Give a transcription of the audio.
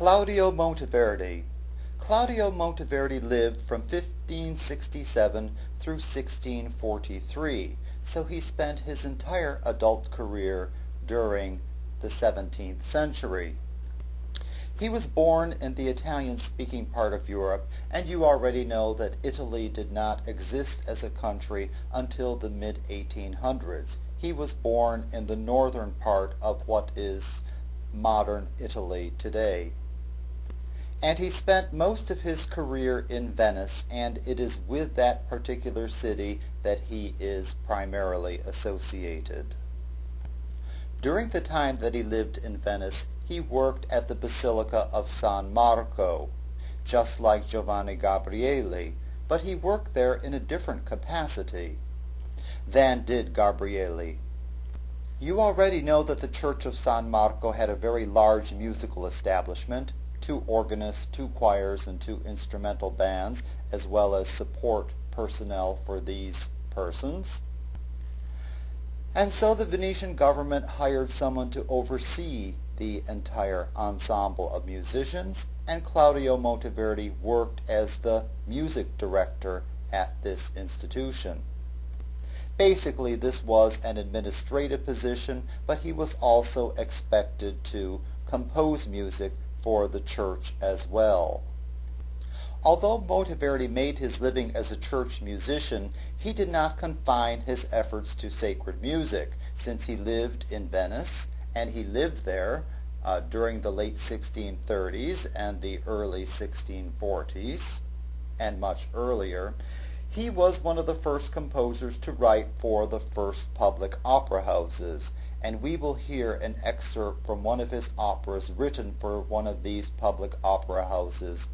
Claudio Monteverdi. Claudio Monteverdi lived from 1567 through 1643, so he spent his entire adult career during the 17th century. He was born in the Italian-speaking part of Europe, and you already know that Italy did not exist as a country until the mid-1800s. He was born in the northern part of what is modern Italy today. And he spent most of his career in Venice, and it is with that particular city that he is primarily associated. During the time that he lived in Venice, he worked at the Basilica of San Marco, just like Giovanni Gabrieli, but he worked there in a different capacity than did Gabrieli. You already know that the Church of San Marco had a very large musical establishment, 2 organists, 2 choirs, and 2 instrumental bands, as well as support personnel for these persons. And so the Venetian government hired someone to oversee the entire ensemble of musicians, and Claudio Monteverdi worked as the music director at this institution. Basically, this was an administrative position, but he was also expected to compose music for the church as well. Although Monteverdi made his living as a church musician, he did not confine his efforts to sacred music, since he lived in Venice, and he lived there during the late 1630s and the early 1640s, and much earlier. He was one of the first composers to write for the first public opera houses, and we will hear an excerpt from one of his operas written for one of these public opera houses